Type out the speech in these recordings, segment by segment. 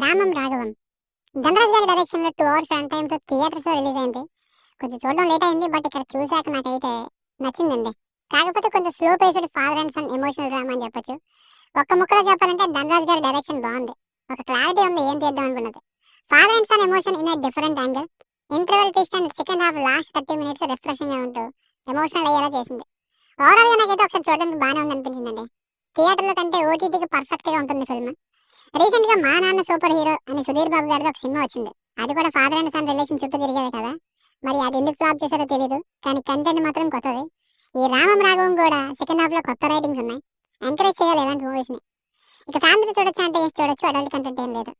రామం రాఘవం. ధనరాజ్ గారి డైరెక్షన్‌లో 2 hours run టైమ్‌తో థియేటర్స్‌లో రిలీజ్ అయింది. కొంచెం చూడడం లేట్ అయింది. బట్ ఇక్కడ చూసాక నాకైతే నచ్చిందండి. కాకపోతే కొంచెం slow paced father and son emotional drama అని చెప్పొచ్చు. ఒక్క ముక్కలో చెప్పాలంటే ధనరాజ్ గారి డైరెక్షన్ బాగుంది. ఒక క్లారిటీ ఉంది ఏం చేద్దాం అనుకున్నది. Father and son emotion in a different angle. Interval twist and second half last 30 minutes రిఫ్రెషింగ్‌గా ఉంటూ ఎమోషనల్ అయ్యేలా చేసింది. ఓవరాల్‌గా నాకైతే ఒకసారి చూడడానికి బాగానే ఉందనిపించిందండి. థియేటర్‌లో కంటే ఓటీటీకి పర్ఫెక్ట్‌గా ఉంటుంది ఫిల్మ్. రీసెంట్ గా మా నాన్న సూపర్ హీరో అని సుధీర్ బాబు గారిది ఒక సినిమా వచ్చింది. అది కూడా ఫాదర్ అండ్ సన్ రిలేషన్ చుట్టూ తిరిగేది కదా. మరి అది ఎందుకు ఫ్లాప్ చేశారో తెలియదు, కానీ కంటెంట్ మాత్రం కొత్తది. ఈ రామం రాఘవం కూడా సెకండ్ హాఫ్ లో కొత్త రైటింగ్స్ ఉన్నాయి. ఎంకరేజ్ చేయాలి ఇలాంటి మూవీస్ ని. ఇక ఫ్యామిలీతో చూడొచ్చు అంటే చూడొచ్చు, అడల్ట్ కంటెంట్ ఏం లేదు.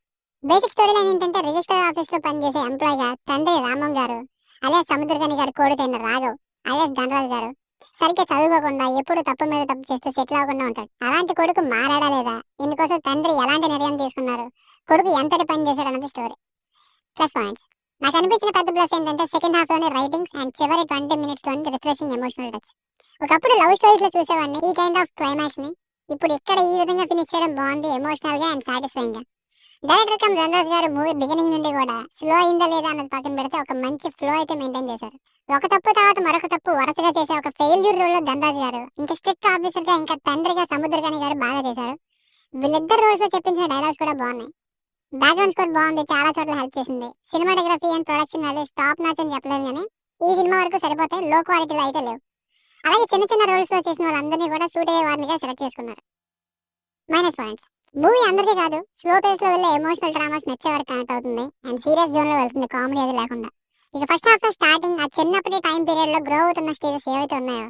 బేసిక్ స్టోరీ లైన్ ఏంటంటే రిజిస్టర్ ఆఫీస్ లో పనిచేసే ఎంప్లాయ్ గా తండ్రి రామం గారు అలియాస్ సముద్రగని గారి కొడుకైన రాఘవ్ అలియాస్ ధనరాజ్ గారు సరిగ్గా చదువుకోకుండా ఎప్పుడు తప్పు మీద తప్పు చేస్తూ సెటిల్ అవ్వకుండా ఉంటాడు. అలాంటి కొడుకు మారాడా లేదా, ఇందుకోసం తండ్రి ఎలాంటి నిర్ణయం తీసుకున్నారు, కొడుకు ఎంతటి పని చేశాడు అన్నది స్టోరీ. ప్లస్ పాయింట్స్ నాకు అనిపించిన పెద్ద ప్లస్ ఏంటంటే సెకండ్ హాఫ్ లోని రైటింగ్స్ అండ్ చివరి 20 మినిట్స్ లోని రిఫ్రెషింగ్ ఎమోషనల్ టచ్. ఒకప్పుడు లవ్ స్టోరీస్ లో చూసేవాడిని ఈ కైండ్ ఆఫ్ క్లైమాక్స్ ని. ఇప్పుడు ఇక్కడ ఈ విధంగా ఫినిష్ చేయడం బాగుంది, ఎమోషనల్ గా అండ్ సాటిస్ఫైయింగ్ గా. డైరెక్టర్ కమ్ ధనరాజ్ గారు మూవీ బిగినింగ్ నుండి కూడా స్లో అయిందా లేదా అన్నది పక్కన పెడితే ఒక మంచి ఫ్లో అయితే మెయింటైన్ చేశారు. ఒక తప్పు తర్వాత మరొక తప్పు వరుసగా చేసే ఒక ఫెయిల్యూర్ రోల్ లో ధనరాజ్ గారు, ఇంకా స్ట్రిక్ట్ ఆఫీసర్ గా, ఇంకా తండ్రిగా సముద్రగని గారు బాగా చేశారు. వీళ్ళిద్దరు రోల్స్ లో చెప్పించిన డైలాగ్స్ కూడా బాగున్నాయి. బ్యాక్గ్రౌండ్ స్కోర్ బాగుంది, చాలా చోట్ల హెల్ప్ చేసింది. Cinematography and production values top notch అని చెప్పలేదు, కానీ ఈ సినిమా వరకు సరిపోతే లో క్వాలిటీలో అయితే లేవు. అలాగే చిన్న చిన్న రోల్స్ లో చేసిన వాళ్ళందరినీ కూడా సూట్ అయ్యే వారినిగా సెలెక్ట్ చేసుకున్నారు. మైనస్ పాయింట్స్ మూవీ అందరికీ కాదు, స్లో పేస్ లో వెళ్ళే ఎమోషనల్ డ్రామాస్ నచ్చేవాడికి కనెక్ట్ అవుతుంది అండ్ సీరియస్ జోన్ లో వెళ్తుంది, కామెడీ అది లేకుండా. ఇక ఫస్ట్ హాఫ్ లో స్టార్టింగ్ ఆ చిన్నప్పటి టైం పీరియడ్ లో గ్రో అవుతున్న స్టేజెస్ ఏవైతే ఉన్నాయో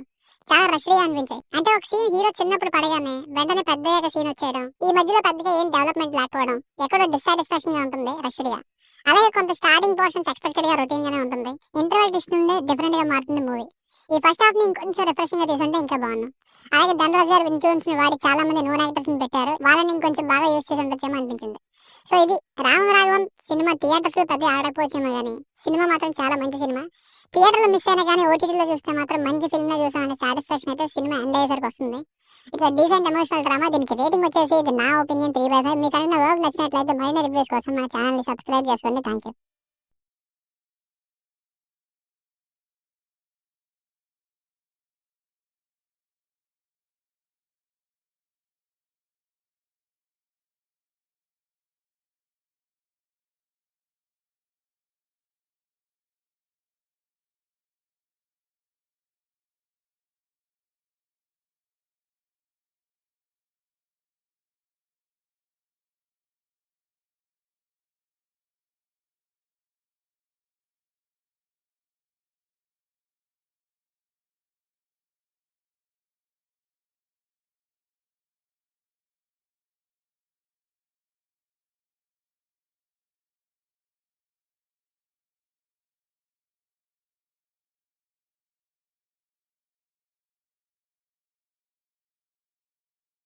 చాలా రష్గా అనిపించాయి. అంటే ఒక సీన్ హీరో చిన్నప్పుడు పడగానే వెంటనే పెద్దయ్యాక సీన్ వచ్చేయడం, ఈ మధ్యలో పెద్దగా ఏం డెవలప్మెంట్ లేకపోవడం ఎక్కడో డిస్సాటిస్ఫాక్షన్ గా ఉంటుంది రష్డ్ గా. అలాగే కొంత స్టార్టింగ్ పోర్షన్స్ ఎక్స్పెక్టెడ్ గా రొటీన్ గానే ఉంటుంది. ఇంటర్వెల్ ట్విస్ట్ నుండి డిఫరెంట్ గా మారుతుంది మూవీ. ఈ ఫస్ట్ హాఫ్ ని ఇంకొంచెం రిఫ్రెషింగ్ గా తీసుంటే ఇంకా బాగున్నాం. అలాగే ధనరాజ్ గారు ఇన్ఫ్లుయెన్స్ ని వాడి చాలా మంది నోన్ యాక్టర్స్ ని పెట్టారు, వాళ్ళని ఇంకొంచెం బాగా యూజ్ చేసి ఉండొచ్చేమో అనిపించింది. సో ఇది రామ రాఘవం సినిమా. థియేటర్స్ లో పెద్ద ఆడకపోవచ్చేమో కానీ సినిమా మాత్రం చాలా మంచి సినిమా. థియేటర్లో మిస్ అయినా కానీ ఓటీటీలో చూస్తే మాత్రం మంచి ఫిల్మ్ చూసామనే సాటిస్ఫాక్షన్ అయితే సినిమా ఎండ్ అయ్యేసరికి వస్తుంది. ఇట్లా డీసెంట్ ఎమోషనల్ డ్రామా. దీనికి రేటింగ్ వచ్చేసి ఇది నా ఒపీనియన్ 3/5. మీకు అన్న వర్క్ నచ్చినట్లయితే మరిన్ని రివ్యూస్ కోసం మన ఛానల్ని సబ్స్క్రైబ్ చేసుకోండి. Thank you.